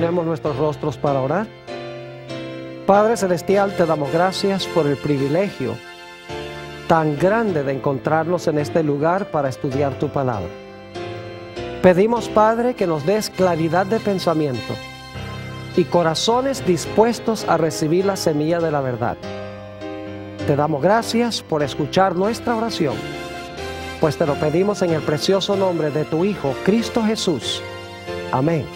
Inclinemos nuestros rostros para orar. Padre Celestial, te damos gracias por el privilegio tan grande de encontrarnos en este lugar para estudiar tu palabra. Pedimos, Padre, que nos des claridad de pensamiento y corazones dispuestos a recibir la semilla de la verdad. Te damos gracias por escuchar nuestra oración, pues te lo pedimos en el precioso nombre de tu Hijo, Cristo Jesús. Amén.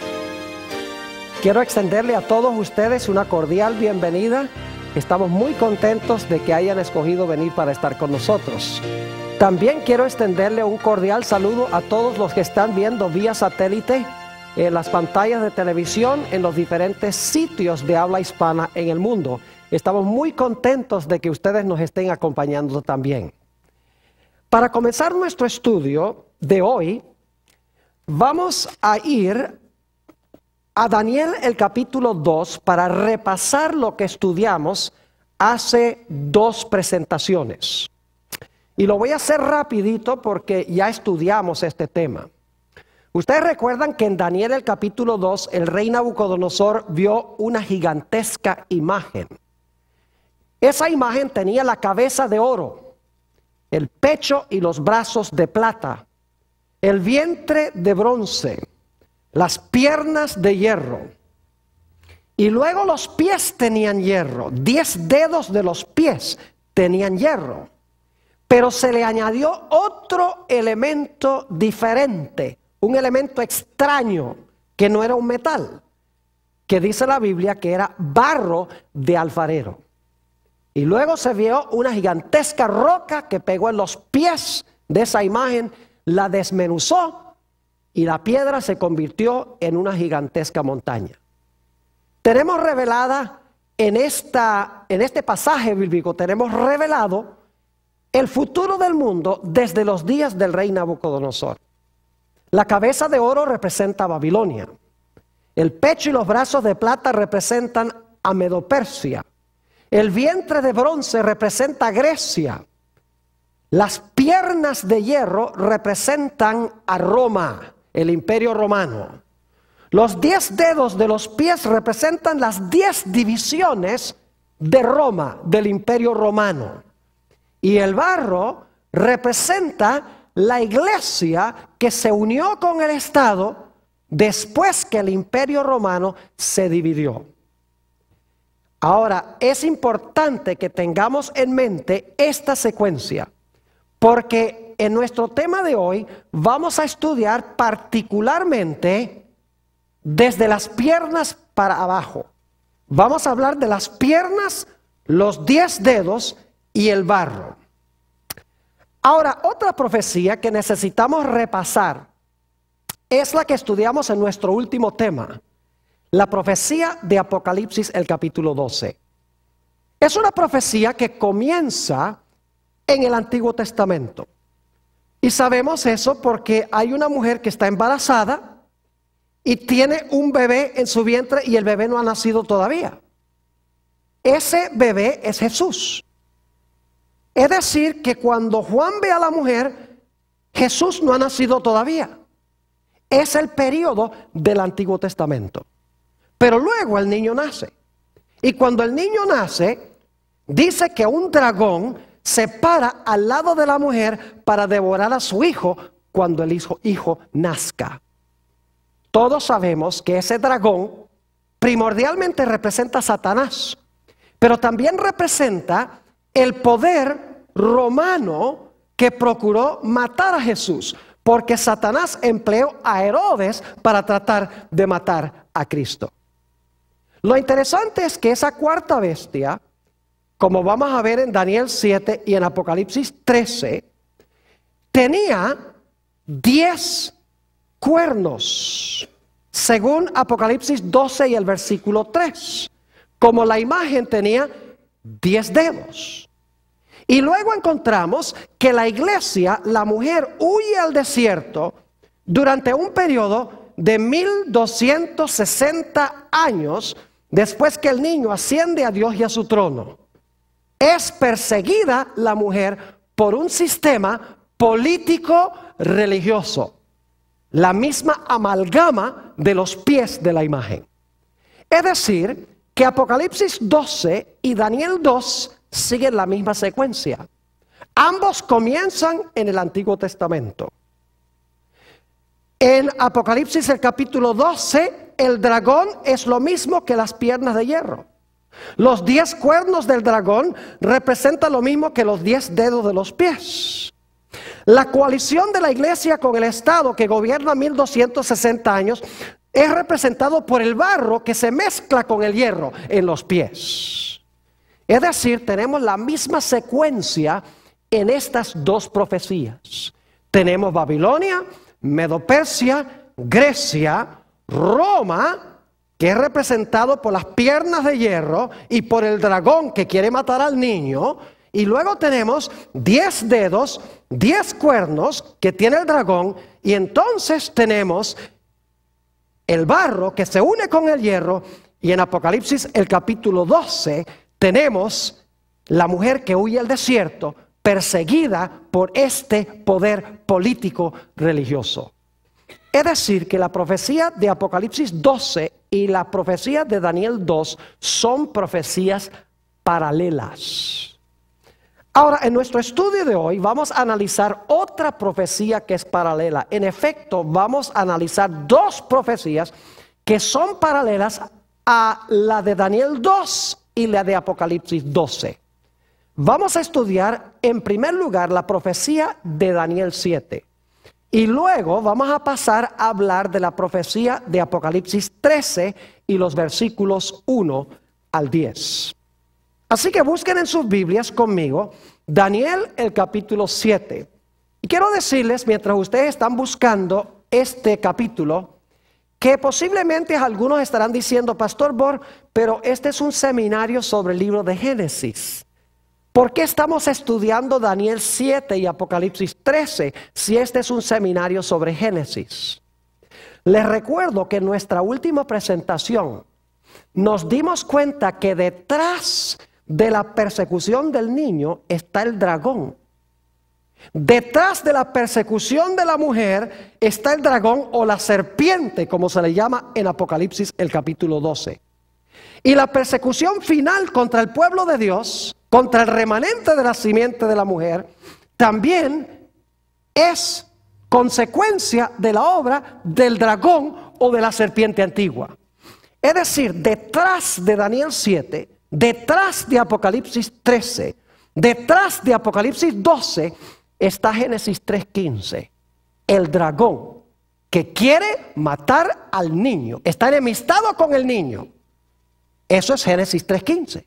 Quiero extenderle a todos ustedes una cordial bienvenida. Estamos muy contentos de que hayan escogido venir para estar con nosotros. También quiero extenderle un cordial saludo a todos los que están viendo vía satélite en las pantallas de televisión en los diferentes sitios de habla hispana en el mundo. Estamos muy contentos de que ustedes nos estén acompañando también. Para comenzar nuestro estudio de hoy, vamos a ir a Daniel el capítulo 2 para repasar lo que estudiamos hace 2 presentaciones. Y lo voy a hacer rapidito porque ya estudiamos este tema. Ustedes recuerdan que en Daniel el capítulo 2 el rey Nabucodonosor vio una gigantesca imagen. Esa imagen tenía la cabeza de oro, el pecho y los brazos de plata, el vientre de bronce, las piernas de hierro, y luego los pies tenían hierro. 10 dedos de los pies tenían hierro, pero se le añadió otro elemento diferente, un elemento extraño que no era un metal, que dice la Biblia que era barro de alfarero. Y luego se vio una gigantesca roca que pegó en los pies de esa imagen, la desmenuzó, y la piedra se convirtió en una gigantesca montaña. Tenemos revelada en este pasaje bíblico, tenemos revelado el futuro del mundo desde los días del rey Nabucodonosor. La cabeza de oro representa a Babilonia. El pecho y los brazos de plata representan a Medo-Persia. El vientre de bronce representa a Grecia. Las piernas de hierro representan a Roma, el imperio romano. Los 10 dedos de los pies representan las 10 divisiones de Roma, del imperio romano. Y el barro representa la iglesia que se unió con el Estado después que el imperio romano se dividió. Ahora, es importante que tengamos en mente esta secuencia, porque en nuestro tema de hoy vamos a estudiar particularmente desde las piernas para abajo. Vamos a hablar de las piernas, los 10 dedos y el barro. Ahora, otra profecía que necesitamos repasar es la que estudiamos en nuestro último tema, la profecía de Apocalipsis, el capítulo 12. Es una profecía que comienza en el Antiguo Testamento. Y sabemos eso porque hay una mujer que está embarazada y tiene un bebé en su vientre y el bebé no ha nacido todavía. Ese bebé es Jesús. Es decir, que cuando Juan ve a la mujer, Jesús no ha nacido todavía. Es el periodo del Antiguo Testamento. Pero luego el niño nace. Y cuando el niño nace, dice que un dragón se para al lado de la mujer para devorar a su hijo cuando el hijo nazca. Todos sabemos que ese dragón primordialmente representa a Satanás, pero también representa el poder romano que procuró matar a Jesús, porque Satanás empleó a Herodes para tratar de matar a Cristo. Lo interesante es que esa cuarta bestia, como vamos a ver en Daniel 7 y en Apocalipsis 13, tenía 10 cuernos, según Apocalipsis 12 y el versículo 3, como la imagen tenía 10 dedos. Y luego encontramos que la iglesia, la mujer, huye al desierto durante un periodo de 1260 años después que el niño asciende a Dios y a su trono. Es perseguida la mujer por un sistema político religioso, la misma amalgama de los pies de la imagen. Es decir, que Apocalipsis 12 y Daniel 2 siguen la misma secuencia. Ambos comienzan en el Antiguo Testamento. En Apocalipsis el capítulo 12, el dragón es lo mismo que las piernas de hierro. Los 10 cuernos del dragón representan lo mismo que los 10 dedos de los pies. La coalición de la iglesia con el Estado que gobierna 1260 años es representado por el barro que se mezcla con el hierro en los pies. Es decir, tenemos la misma secuencia en estas dos profecías. Tenemos Babilonia, Medo-Persia, Grecia, Roma, que es representado por las piernas de hierro y por el dragón que quiere matar al niño. Y luego tenemos 10 dedos, 10 cuernos que tiene el dragón. Y entonces tenemos el barro que se une con el hierro. Y en Apocalipsis el capítulo 12 tenemos la mujer que huye al desierto, perseguida por este poder político religioso. Es decir, que la profecía de Apocalipsis 12 y la profecía de Daniel 2 son profecías paralelas. Ahora, en nuestro estudio de hoy vamos a analizar otra profecía que es paralela. En efecto, vamos a analizar dos profecías que son paralelas a la de Daniel 2 y la de Apocalipsis 12. Vamos a estudiar en primer lugar la profecía de Daniel 7. Y luego vamos a pasar a hablar de la profecía de Apocalipsis 13 y los versículos 1 al 10. Así que busquen en sus Biblias conmigo Daniel el capítulo 7. Y quiero decirles, mientras ustedes están buscando este capítulo, que posiblemente algunos estarán diciendo, Pastor Bor, pero este es un seminario sobre el libro de Génesis. ¿Por qué estamos estudiando Daniel 7 y Apocalipsis 13 si este es un seminario sobre Génesis? Les recuerdo que en nuestra última presentación nos dimos cuenta que detrás de la persecución del niño está el dragón. Detrás de la persecución de la mujer está el dragón o la serpiente, como se le llama en Apocalipsis el capítulo 12. Y la persecución final contra el pueblo de Dios, contra el remanente de la simiente de la mujer, también es consecuencia de la obra del dragón o de la serpiente antigua. Es decir, detrás de Daniel 7, detrás de Apocalipsis 13, detrás de Apocalipsis 12, está Génesis 3:15. El dragón que quiere matar al niño, está enemistado con el niño. Eso es Génesis 3:15.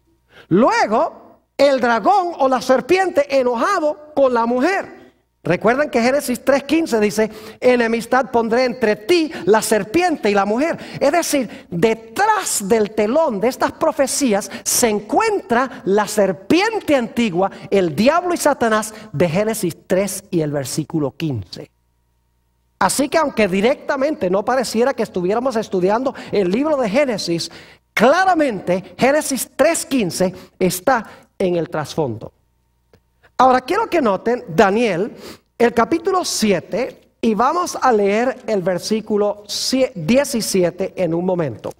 Luego, el dragón o la serpiente enojado con la mujer. Recuerden que Génesis 3:15 dice, enemistad pondré entre ti, la serpiente y la mujer. Es decir, detrás del telón de estas profecías se encuentra la serpiente antigua, el diablo y Satanás de Génesis 3 y el versículo 15. Así que aunque directamente no pareciera que estuviéramos estudiando el libro de Génesis, claramente Génesis 3:15 está en el trasfondo. Ahora quiero que noten Daniel, el capítulo 7, y vamos a leer el versículo 17 en un momento.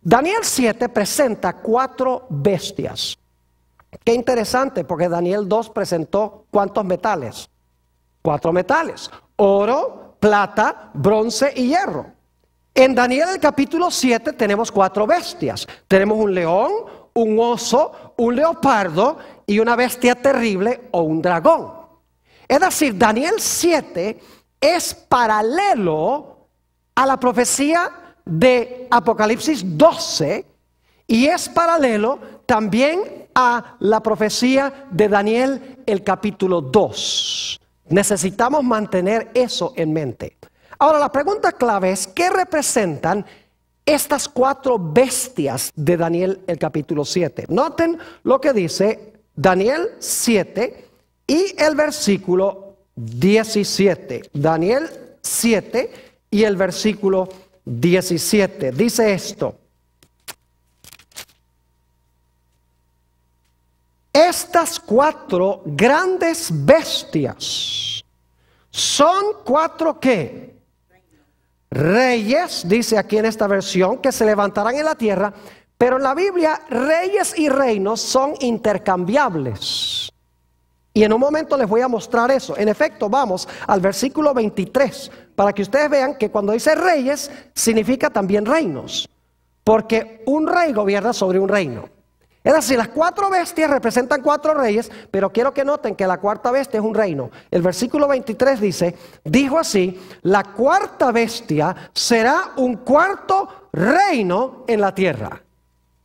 Daniel 7 presenta 4 bestias. Qué interesante, porque Daniel 2 presentó ¿cuántos metales? 4 metales: oro, plata, bronce y hierro. En Daniel el capítulo 7 tenemos 4 bestias. Tenemos un león, un oso, un leopardo y una bestia terrible o un dragón. Es decir, Daniel 7 es paralelo a la profecía de Apocalipsis 12 y es paralelo también a la profecía de Daniel el capítulo 2. Necesitamos mantener eso en mente. Ahora la pregunta clave es, ¿qué representan estas 4 bestias de Daniel el capítulo 7? Noten lo que dice Daniel 7 y el versículo 17. Daniel 7 y el versículo 17. Dice esto: estas 4 grandes bestias son 4 ¿qué? reyes, dice aquí en esta versión, que se levantarán en la tierra, pero en la Biblia reyes y reinos son intercambiables. Y en un momento les voy a mostrar eso. En efecto, vamos al versículo 23, para que ustedes vean que cuando dice reyes, significa también reinos. Porque un rey gobierna sobre un reino. Es decir, las 4 bestias representan 4 reyes, pero quiero que noten que la cuarta bestia es un reino. El versículo 23 dice, dijo así, la cuarta bestia será un cuarto reino en la tierra.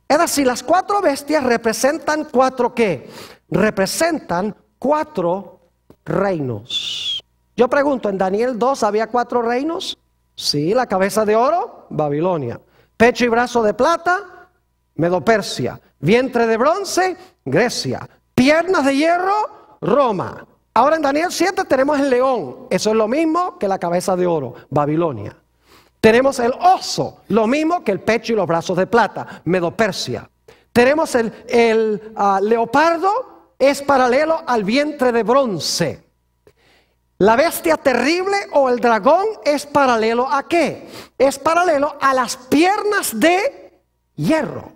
Es decir, las 4 bestias representan 4 ¿qué? Representan 4 reinos. Yo pregunto, ¿en Daniel 2 había 4 reinos? Sí, la cabeza de oro, Babilonia. Pecho y brazo de plata, Medo-Persia. Vientre de bronce, Grecia. Piernas de hierro, Roma. Ahora en Daniel 7 tenemos el león. Eso es lo mismo que la cabeza de oro, Babilonia. Tenemos el oso, lo mismo que el pecho y los brazos de plata, Medo-Persia. Tenemos el leopardo, es paralelo al vientre de bronce. La bestia terrible o el dragón es paralelo ¿a qué? Es paralelo a las piernas de hierro.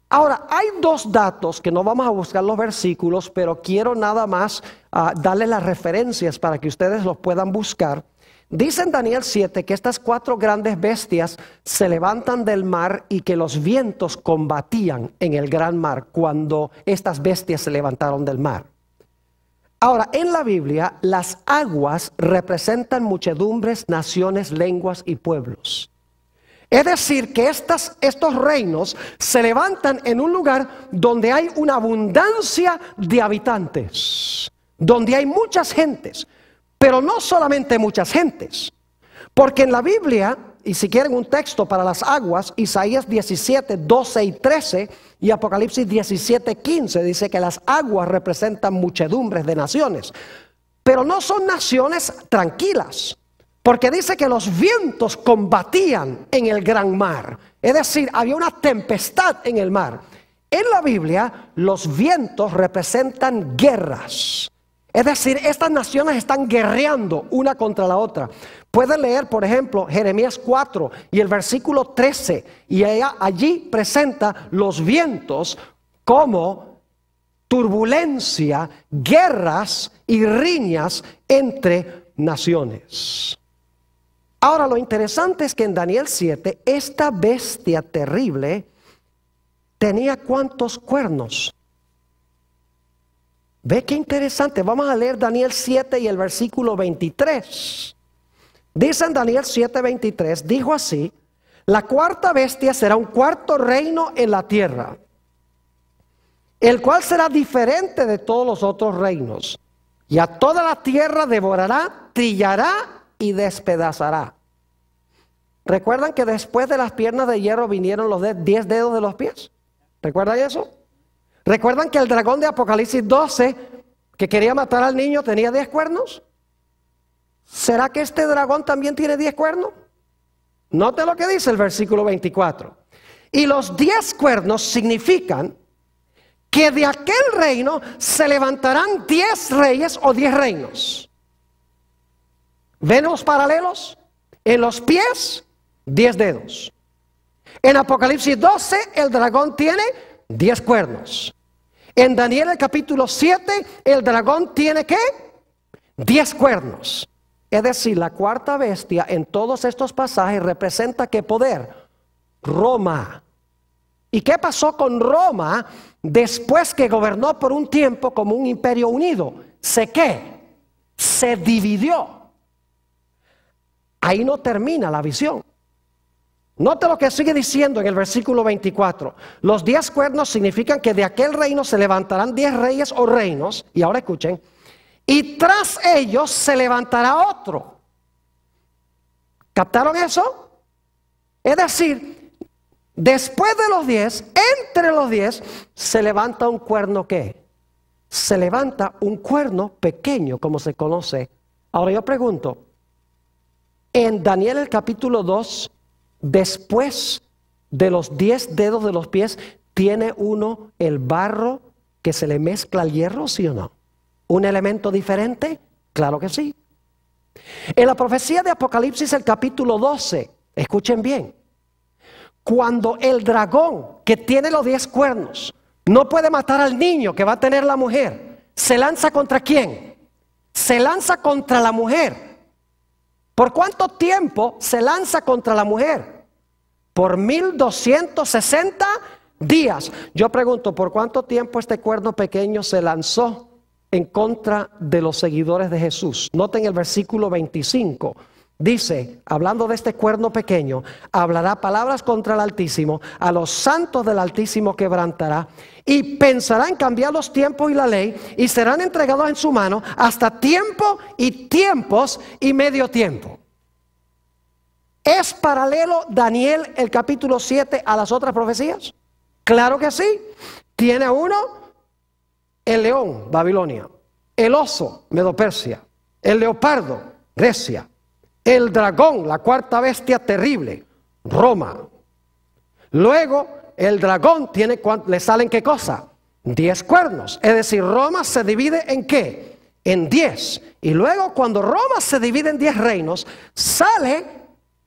Ahora, hay 2 datos que no vamos a buscar los versículos, pero quiero nada más darles las referencias para que ustedes los puedan buscar. Dice en Daniel 7 que estas 4 grandes bestias se levantan del mar y que los vientos combatían en el gran mar cuando estas bestias se levantaron del mar. Ahora, en la Biblia, las aguas representan muchedumbres, naciones, lenguas y pueblos. Es decir, que estos reinos se levantan en un lugar donde hay una abundancia de habitantes, donde hay muchas gentes, pero no solamente muchas gentes, porque en la Biblia, y si quieren un texto para las aguas, Isaías 17, 12 y 13 y Apocalipsis 17, 15 dice que las aguas representan muchedumbres de naciones, pero no son naciones tranquilas. Porque dice que los vientos combatían en el gran mar. Es decir, había una tempestad en el mar. En la Biblia, los vientos representan guerras. Es decir, estas naciones están guerreando una contra la otra. Pueden leer, por ejemplo, Jeremías 4 y el versículo 13. Y allí presenta los vientos como turbulencia, guerras y riñas entre naciones. Ahora, lo interesante es que en Daniel 7, esta bestia terrible tenía ¿cuántos cuernos? ¿Ve qué interesante? Vamos a leer Daniel 7 y el versículo 23. Dice en Daniel 7, 23, dijo así, la cuarta bestia será un cuarto reino en la tierra, el cual será diferente de todos los otros reinos, y a toda la tierra devorará, trillará y despedazará. ¿Recuerdan que después de las piernas de hierro vinieron los 10 dedos de los pies? ¿Recuerdan eso? ¿Recuerdan que el dragón de Apocalipsis 12 que quería matar al niño tenía 10 cuernos? ¿Será que este dragón también tiene 10 cuernos? Note lo que dice el versículo 24. Y los 10 cuernos significan que de aquel reino se levantarán 10 reyes o 10 reinos. ¿Ven los paralelos? En los pies, 10 dedos. En Apocalipsis 12, el dragón tiene 10 cuernos. En Daniel el capítulo 7, el dragón tiene ¿qué? 10 cuernos. Es decir, la cuarta bestia en todos estos pasajes representa ¿qué poder? Roma. ¿Y qué pasó con Roma después que gobernó por un tiempo como un imperio unido? Se dividió. Ahí no termina la visión. Note lo que sigue diciendo en el versículo 24. Los 10 cuernos significan que de aquel reino se levantarán 10 reyes o reinos. Y ahora escuchen. Y tras ellos se levantará otro. ¿Captaron eso? Es decir, después de los 10, entre los 10, se levanta un cuerno ¿qué? Se levanta un cuerno pequeño, como se conoce. Ahora yo pregunto, en Daniel el capítulo 2, después de los 10 dedos de los pies, ¿tiene uno el barro que se le mezcla al hierro, sí o no? ¿Un elemento diferente? Claro que sí. En la profecía de Apocalipsis, el capítulo 12, escuchen bien, cuando el dragón que tiene los 10 cuernos no puede matar al niño que va a tener la mujer, ¿se lanza contra quién? Se lanza contra la mujer. ¿Por cuánto tiempo se lanza contra la mujer? Por 1260 días. Yo pregunto, ¿por cuánto tiempo este cuerno pequeño se lanzó en contra de los seguidores de Jesús? Noten el versículo 25. Dice, hablando de este cuerno pequeño, hablará palabras contra el Altísimo, a los santos del Altísimo quebrantará, y pensará en cambiar los tiempos y la ley, y serán entregados en su mano hasta tiempo y tiempos y medio tiempo. ¿Es paralelo Daniel el capítulo 7 a las otras profecías? Claro que sí. Tiene uno el león, Babilonia, el oso, Medo-Persia, el leopardo, Grecia, el dragón, la cuarta bestia terrible, Roma. Luego el dragón tiene, ¿le salen qué cosa? 10 cuernos. Es decir, Roma se divide en ¿qué? En 10. Y luego cuando Roma se divide en 10 reinos, sale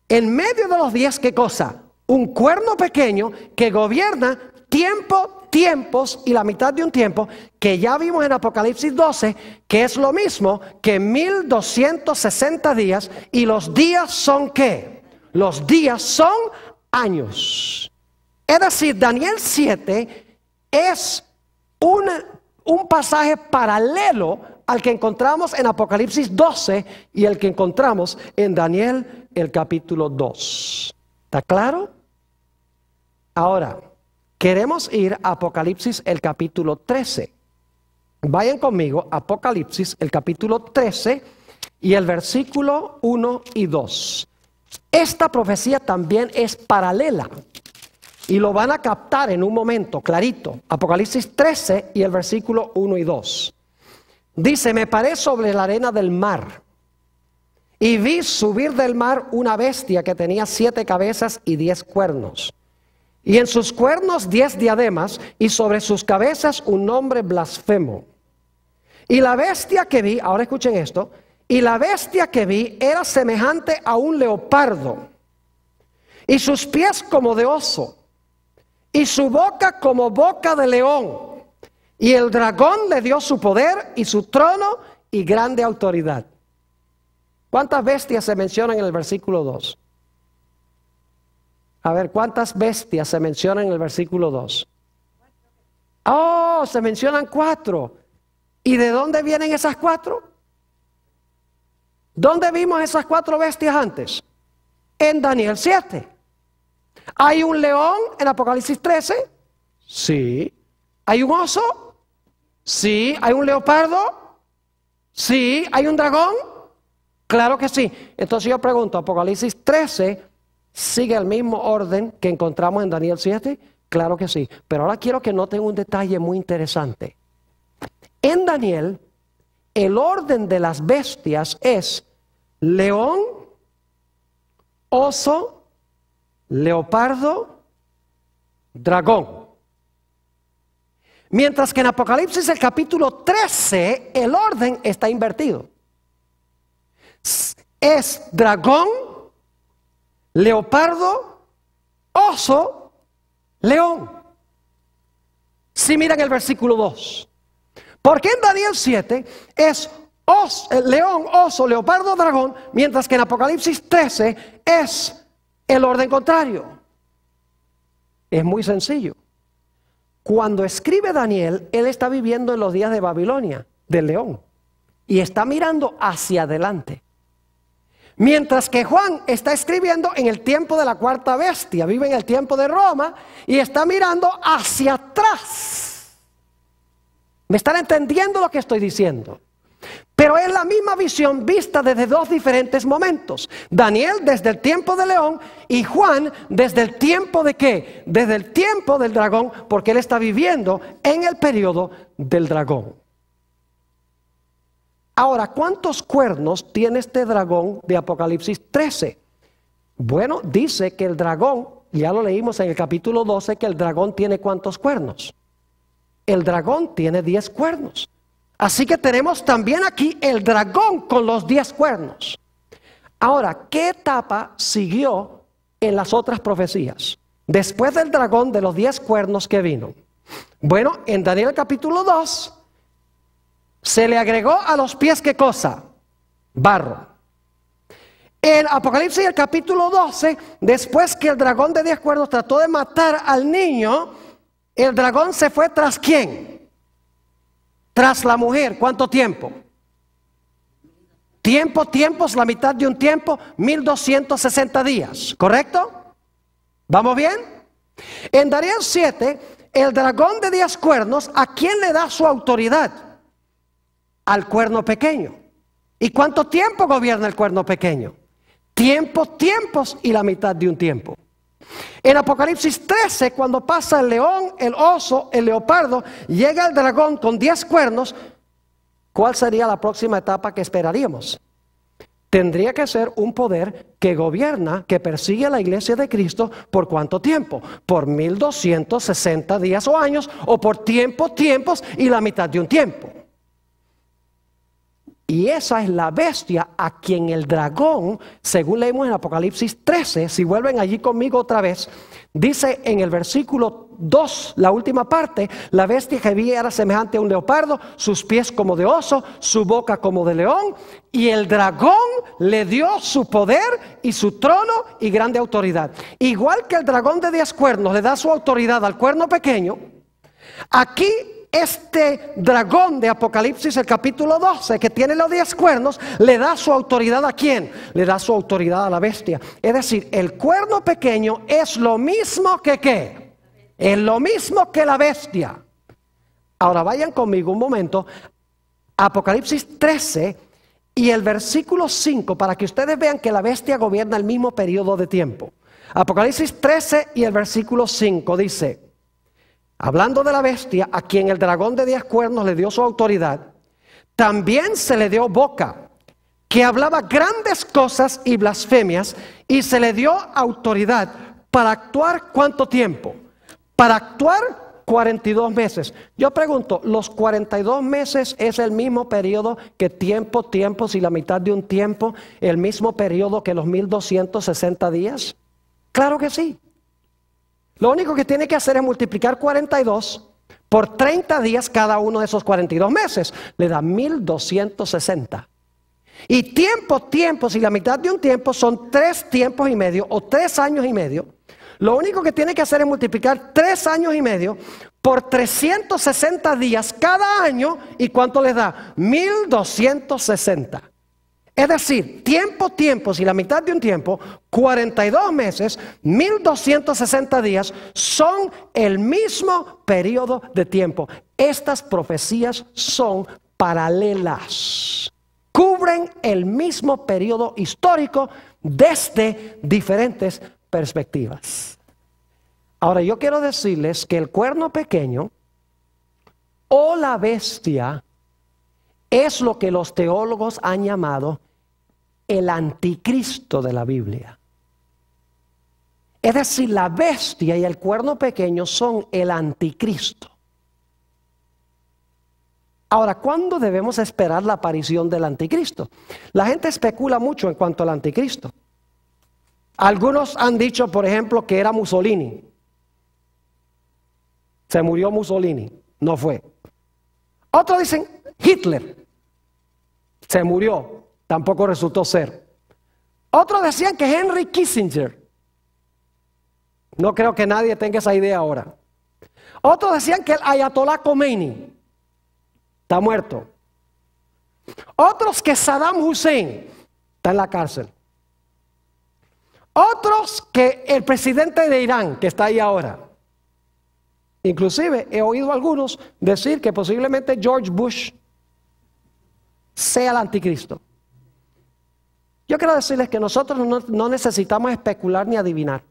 en medio de los 10 ¿qué cosa? Un cuerno pequeño que gobierna tiempos y la mitad de un tiempo, que ya vimos en Apocalipsis 12, que es lo mismo que 1260 días, y los días son ¿qué? Los días son años. Es decir, Daniel 7 es un pasaje paralelo al que encontramos en Apocalipsis 12 y el que encontramos en Daniel el capítulo 2. ¿Está claro? Ahora, queremos ir a Apocalipsis el capítulo 13. Vayan conmigo, Apocalipsis el capítulo 13 y el versículo 1 y 2. Esta profecía también es paralela y lo van a captar en un momento clarito. Apocalipsis 13 y el versículo 1 y 2. Dice, me paré sobre la arena del mar y vi subir del mar una bestia que tenía 7 cabezas y 10 cuernos. Y en sus cuernos 10 diademas, y sobre sus cabezas un nombre blasfemo. Y la bestia que vi, ahora escuchen esto, y la bestia que vi era semejante a un leopardo, y sus pies como de oso, y su boca como boca de león. Y el dragón le dio su poder y su trono y grande autoridad. ¿Cuántas bestias se mencionan en el versículo 2? A ver, ¿cuántas bestias se mencionan en el versículo 2? Oh, se mencionan 4. ¿Y de dónde vienen esas 4? ¿Dónde vimos esas 4 bestias antes? En Daniel 7. ¿Hay un león en Apocalipsis 13? Sí. ¿Hay un oso? Sí. ¿Hay un leopardo? Sí. ¿Hay un dragón? Claro que sí. Entonces yo pregunto, Apocalipsis 13... ¿sigue el mismo orden que encontramos en Daniel 7? Claro que sí. Pero ahora quiero que noten un detalle muy interesante. En Daniel, el orden de las bestias es león, oso, leopardo, dragón. Mientras que en Apocalipsis el capítulo 13, el orden está invertido. Es dragón, leopardo, oso, león. Si miran el versículo 2. Porque en Daniel 7 es león, oso, leopardo, dragón, mientras que en Apocalipsis 13 es el orden contrario. Es muy sencillo. Cuando escribe Daniel, él está viviendo en los días de Babilonia, del león, y está mirando hacia adelante. Mientras que Juan está escribiendo en el tiempo de la cuarta bestia, vive en el tiempo de Roma y está mirando hacia atrás. ¿Me están entendiendo lo que estoy diciendo? Pero es la misma visión vista desde 2 diferentes momentos. Daniel desde el tiempo del león y Juan desde el tiempo de ¿qué? Desde el tiempo del dragón, porque él está viviendo en el periodo del dragón. Ahora, ¿cuántos cuernos tiene este dragón de Apocalipsis 13? Bueno, dice que el dragón, ya lo leímos en el capítulo 12, que el dragón tiene ¿cuántos cuernos? El dragón tiene 10 cuernos. Así que tenemos también aquí el dragón con los 10 cuernos. Ahora, ¿qué etapa siguió en las otras profecías? Después del dragón de los 10 cuernos que vino. Bueno, en Daniel capítulo 2, se le agregó a los pies, ¿qué cosa? Barro. En Apocalipsis el capítulo 12, después que el dragón de 10 cuernos trató de matar al niño, el dragón se fue tras ¿quién? Tras la mujer. ¿Cuánto tiempo? Tiempos, la mitad de un tiempo, 1260 días. ¿Correcto? ¿Vamos bien? En Daniel 7, el dragón de 10 cuernos, ¿a quién le da su autoridad? Al cuerno pequeño. ¿Y cuánto tiempo gobierna el cuerno pequeño? Tiempos y la mitad de un tiempo. En Apocalipsis 13, cuando pasa el león, el oso, el leopardo, llega el dragón con 10 cuernos, ¿cuál sería la próxima etapa que esperaríamos? Tendría que ser un poder que gobierna, que persigue a la iglesia de Cristo, ¿por cuánto tiempo? Por 1260 días o años, o por tiempos y la mitad de un tiempo. Y esa es la bestia a quien el dragón, según leemos en Apocalipsis 13, si vuelven allí conmigo otra vez, dice en el versículo 2, la última parte, la bestia que vi era semejante a un leopardo, sus pies como de oso, su boca como de león, y el dragón le dio su poder y su trono y grande autoridad. Igual que el dragón de 10 cuernos le da su autoridad al cuerno pequeño, aquí este dragón de Apocalipsis, el capítulo 12, que tiene los 10 cuernos, le da su autoridad ¿a quién? Le da su autoridad a la bestia. Es decir, el cuerno pequeño es lo mismo que ¿qué? Es lo mismo que la bestia. Ahora vayan conmigo un momento, Apocalipsis 13 y el versículo 5, para que ustedes vean que la bestia gobierna el mismo periodo de tiempo. Apocalipsis 13 y el versículo 5 dice: hablando de la bestia, a quien el dragón de 10 cuernos le dio su autoridad, también se le dio boca, que hablaba grandes cosas y blasfemias, y se le dio autoridad para actuar ¿cuánto tiempo? Para actuar 42 meses. Yo pregunto, ¿los 42 meses es el mismo periodo que tiempos y la mitad de un tiempo? ¿El mismo periodo que los 1260 días? Claro que sí. Lo único que tiene que hacer es multiplicar 42 por 30 días cada uno de esos 42 meses. Le da 1260. Y tiempos y la mitad de un tiempo son 3 tiempos y medio o 3 años y medio. Lo único que tiene que hacer es multiplicar 3 años y medio por 360 días cada año. ¿Y cuánto les da? 1260. Es decir, tiempos y la mitad de un tiempo, 42 meses, 1260 días, son el mismo periodo de tiempo. Estas profecías son paralelas. Cubren el mismo periodo histórico desde diferentes perspectivas. Ahora yo quiero decirles que el cuerno pequeño o la bestia es lo que los teólogos han llamado el anticristo de la Biblia. Es decir, la bestia y el cuerno pequeño son el anticristo. Ahora, ¿cuándo debemos esperar la aparición del anticristo? La gente especula mucho en cuanto al anticristo. Algunos han dicho, por ejemplo, que era Mussolini. Se murió Mussolini, no fue. Otros dicen Hitler. Se murió, tampoco resultó ser. Otros decían que Henry Kissinger. No creo que nadie tenga esa idea ahora. Otros decían que el Ayatollah Khomeini está muerto. Otros que Saddam Hussein está en la cárcel. Otros que el presidente de Irán, que está ahí ahora. Inclusive he oído a algunos decir que posiblemente George Bush sea el anticristo. Yo quiero decirles que nosotros no necesitamos especular ni adivinar.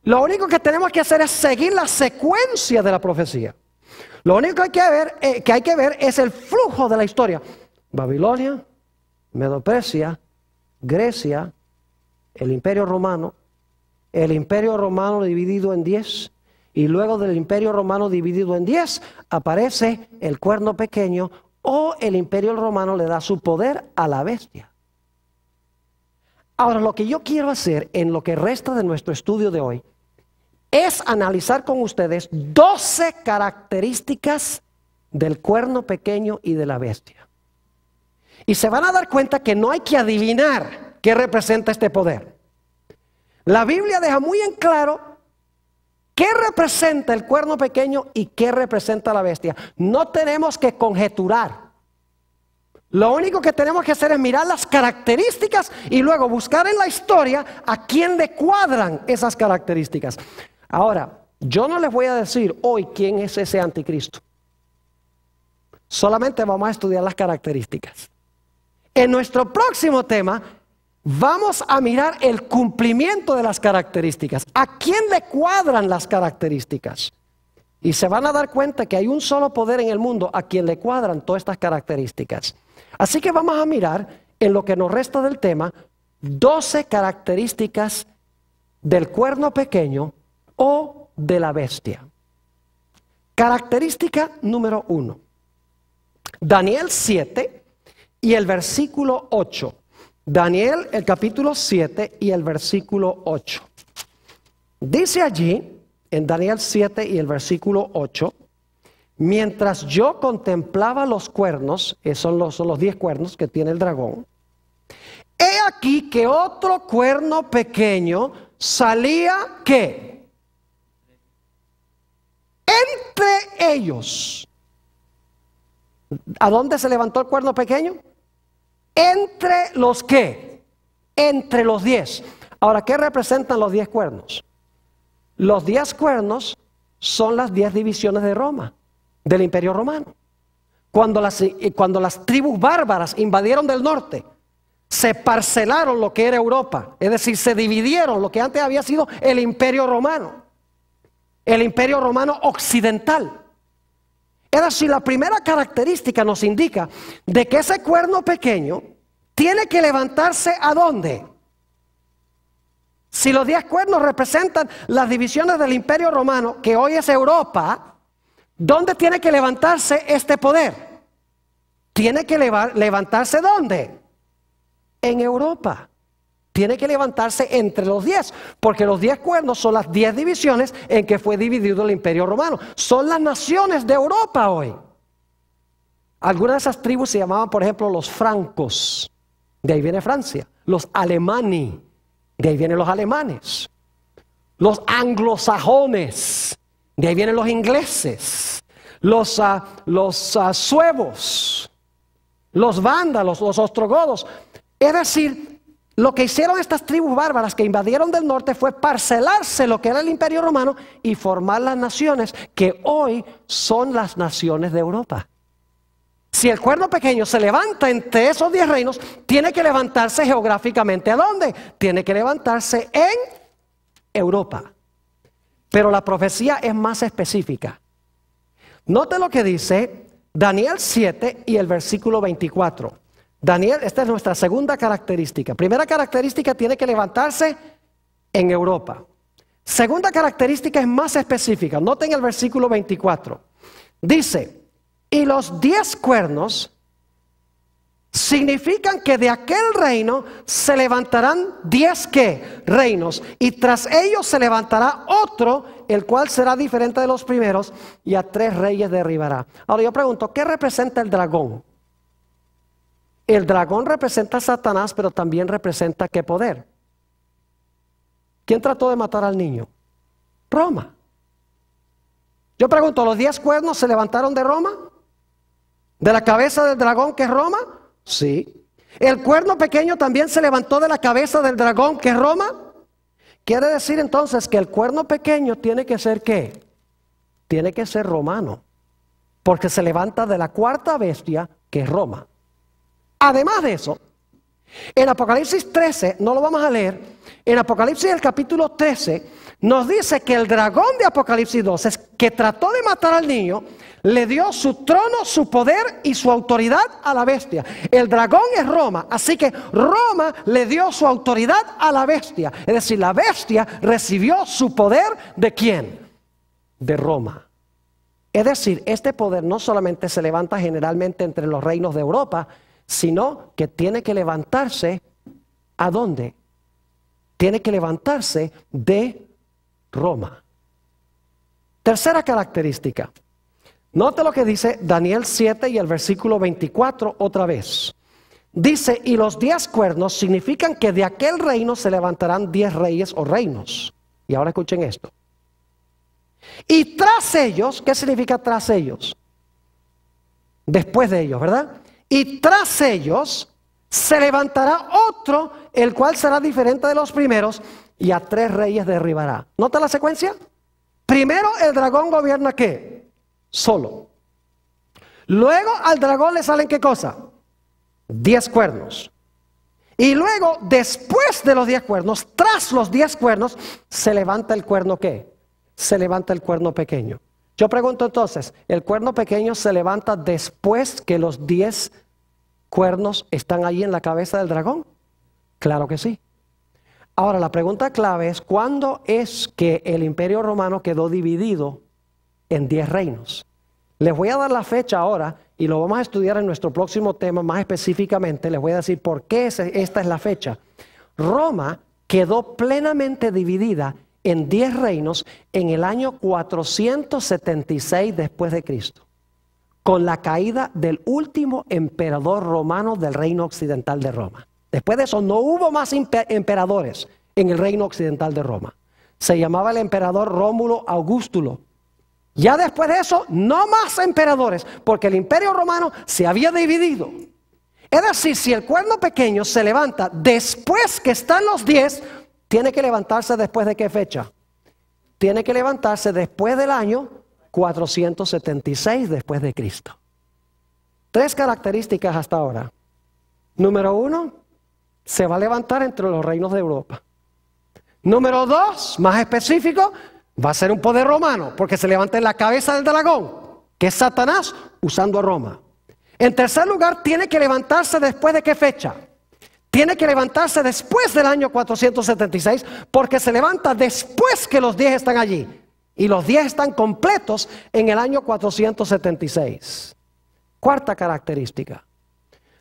Lo único que tenemos que hacer es seguir la secuencia de la profecía. Lo único que hay que ver es el flujo de la historia. Babilonia, Medo-Persia, Grecia, el Imperio Romano dividido en 10, Y luego del imperio romano dividido en 10, aparece el cuerno pequeño, o el imperio romano le da su poder a la bestia. Ahora, lo que yo quiero hacer en lo que resta de nuestro estudio de hoy es analizar con ustedes 12 características del cuerno pequeño y de la bestia. Y se van a dar cuenta que no hay que adivinar qué representa este poder. La Biblia deja muy en claro qué representa el cuerno pequeño y qué representa la bestia. No tenemos que conjeturar. Lo único que tenemos que hacer es mirar las características y luego buscar en la historia a quién le cuadran esas características. Ahora, yo no les voy a decir hoy quién es ese anticristo. Solamente vamos a estudiar las características. En nuestro próximo tema vamos a mirar el cumplimiento de las características. ¿A quién le cuadran las características? Y se van a dar cuenta que hay un solo poder en el mundo a quien le cuadran todas estas características. Así que vamos a mirar en lo que nos resta del tema 12 características del cuerno pequeño o de la bestia. Característica número 1. Daniel 7 y el versículo 8. Daniel, el capítulo 7 y el versículo 8. Dice allí, en Daniel 7 y el versículo 8, mientras yo contemplaba los cuernos, son los 10 cuernos que tiene el dragón, he aquí que otro cuerno pequeño salía, ¿qué? Entre ellos. ¿A dónde se levantó el cuerno pequeño? Entre los ¿qué? Entre los 10. Ahora, ¿qué representan los 10 cuernos? Los 10 cuernos son las 10 divisiones de Roma, del Imperio Romano. Cuando las tribus bárbaras invadieron del norte, se parcelaron lo que era Europa, es decir, se dividieron lo que antes había sido el Imperio Romano, el Imperio Romano occidental. Es decir, la primera característica nos indica de que ese cuerno pequeño tiene que levantarse ¿a dónde? Si los 10 cuernos representan las divisiones del Imperio Romano, que hoy es Europa, ¿dónde tiene que levantarse este poder? Tiene que levantarse ¿dónde? En Europa. Tiene que levantarse entre los 10, porque los 10 cuernos son las 10 divisiones en que fue dividido el Imperio Romano. Son las naciones de Europa hoy. Algunas de esas tribus se llamaban, por ejemplo, los francos. De ahí viene Francia. Los alemani. De ahí vienen los alemanes. Los anglosajones. De ahí vienen los ingleses. Los suevos. Los vándalos, los ostrogodos. Es decir, lo que hicieron estas tribus bárbaras que invadieron del norte fue parcelarse lo que era el Imperio Romano y formar las naciones que hoy son las naciones de Europa. Si el cuerno pequeño se levanta entre esos 10 reinos, tiene que levantarse geográficamente. ¿A dónde? Tiene que levantarse en Europa. Pero la profecía es más específica. Note lo que dice Daniel 7 y el versículo 24. Daniel, esta es nuestra segunda característica. Primera característica, tiene que levantarse en Europa. Segunda característica es más específica. Noten el versículo 24. Dice, y los 10 cuernos significan que de aquel reino se levantarán 10 ¿qué? Reinos. Y tras ellos se levantará otro, el cual será diferente de los primeros, y a 3 reyes derribará. Ahora yo pregunto, ¿qué representa el dragón? El dragón representa a Satanás, pero también representa ¿qué poder? ¿Quién trató de matar al niño? Roma. Yo pregunto, ¿los 10 cuernos se levantaron de Roma? ¿De la cabeza del dragón que es Roma? Sí. ¿El cuerno pequeño también se levantó de la cabeza del dragón que es Roma? Quiere decir entonces que el cuerno pequeño tiene que ser ¿qué? Tiene que ser romano, porque se levanta de la cuarta bestia que es Roma. Además de eso, en Apocalipsis 13, no lo vamos a leer, en Apocalipsis el capítulo 13, nos dice que el dragón de Apocalipsis 12, que trató de matar al niño, le dio su trono, su poder y su autoridad a la bestia. El dragón es Roma, así que Roma le dio su autoridad a la bestia. Es decir, la bestia recibió su poder ¿de quién? de Roma. Es decir, este poder no solamente se levanta generalmente entre los reinos de Europa, sino que tiene que levantarse, ¿a dónde? Tiene que levantarse de Roma. Tercera característica. Note lo que dice Daniel 7 y el versículo 24 otra vez. Dice, y los 10 cuernos significan que de aquel reino se levantarán 10 reyes o reinos. Y ahora escuchen esto. Y tras ellos, ¿qué significa tras ellos? Después de ellos, ¿verdad? Y tras ellos se levantará otro, el cual será diferente de los primeros, y a 3 reyes derribará. ¿Nota la secuencia? Primero el dragón gobierna ¿qué? Solo. Luego al dragón le salen ¿qué cosa? 10 cuernos. Y luego, después de los 10 cuernos, tras los 10 cuernos, se levanta el cuerno ¿qué? Se levanta el cuerno pequeño. Yo pregunto entonces, ¿el cuerno pequeño se levanta después que los 10 cuernos están ahí en la cabeza del dragón? Claro que sí. Ahora, la pregunta clave es, ¿cuándo es que el Imperio Romano quedó dividido en 10 reinos? Les voy a dar la fecha ahora y lo vamos a estudiar en nuestro próximo tema más específicamente. Les voy a decir por qué esta es la fecha. Roma quedó plenamente dividida en 10 reinos en el año 476 después de Cristo, con la caída del último emperador romano del reino occidental de Roma. Después de eso no hubo más emperadores en el reino occidental de Roma. Se llamaba el emperador Rómulo Augustulo. Ya después de eso no más emperadores, porque el imperio romano se había dividido. Es decir, si el cuerno pequeño se levanta después que están los 10, tiene que levantarse después de qué fecha? Tiene que levantarse después del año 476 después de Cristo. 3 características hasta ahora. Número 1, se va a levantar entre los reinos de Europa. Número 2, más específico, va a ser un poder romano, porque se levanta en la cabeza del dragón, que es Satanás, usando a Roma. En tercer lugar, tiene que levantarse después de qué fecha? Tiene que levantarse después del año 476, porque se levanta después que los 10 están allí. Y los 10 están completos en el año 476. Cuarta característica.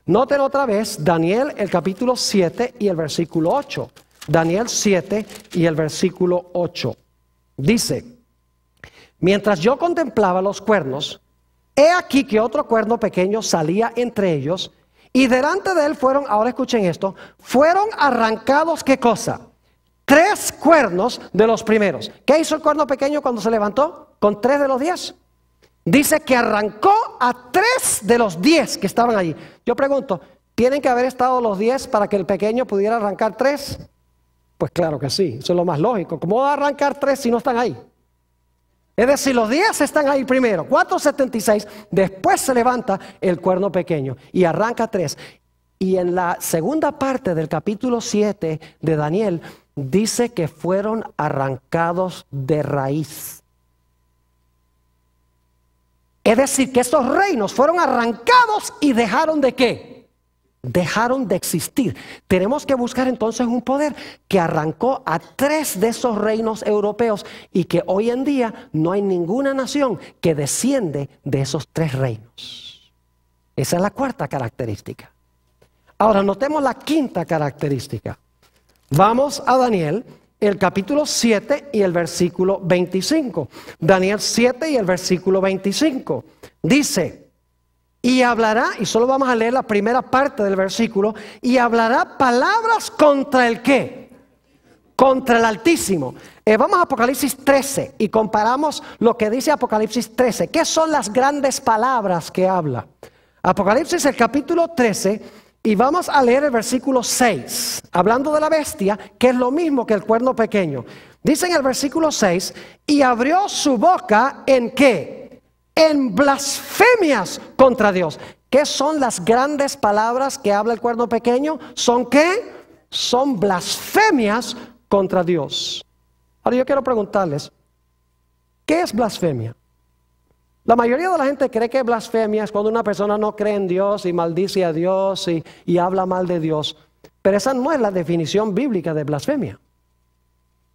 Noten otra vez Daniel el capítulo 7 y el versículo 8. Daniel 7 y el versículo 8. Dice, mientras yo contemplaba los cuernos, he aquí que otro cuerno pequeño salía entre ellos, y delante de él fueron, ahora escuchen esto, fueron arrancados, ¿qué cosa? 3 cuernos de los primeros. ¿Qué hizo el cuerno pequeño cuando se levantó? Con 3 de los 10. Dice que arrancó a 3 de los 10 que estaban allí. Yo pregunto, ¿tienen que haber estado los 10 para que el pequeño pudiera arrancar 3? Pues claro que sí, eso es lo más lógico. ¿Cómo va a arrancar 3 si no están ahí? Es decir, los 10 están ahí primero, 476, después se levanta el cuerno pequeño y arranca 3. Y en la segunda parte del capítulo 7 de Daniel, dice que fueron arrancados de raíz. Es decir, que estos reinos fueron arrancados y dejaron de ¿qué? Dejaron de existir. Tenemos que buscar entonces un poder que arrancó a 3 de esos reinos europeos y que hoy en día no hay ninguna nación que desciende de esos 3 reinos. Esa es la cuarta característica. Ahora notemos la quinta característica. Vamos a Daniel, el capítulo 7 y el versículo 25. Daniel 7 y el versículo 25. Dice, y hablará, y solo vamos a leer la primera parte del versículo, y hablará palabras contra el ¿qué? Contra el Altísimo. Vamos a Apocalipsis 13 y comparamos lo que dice Apocalipsis 13. ¿Qué son las grandes palabras que habla? Apocalipsis el capítulo 13 y vamos a leer el versículo 6. Hablando de la bestia, que es lo mismo que el cuerno pequeño. Dice en el versículo 6, y abrió su boca ¿en qué? En blasfemias contra Dios. ¿Qué son las grandes palabras que habla el cuerno pequeño? ¿Son qué? Son blasfemias contra Dios. Ahora yo quiero preguntarles, ¿qué es blasfemia? La mayoría de la gente cree que blasfemia es cuando una persona no cree en Dios y maldice a Dios y habla mal de Dios. Pero esa no es la definición bíblica de blasfemia.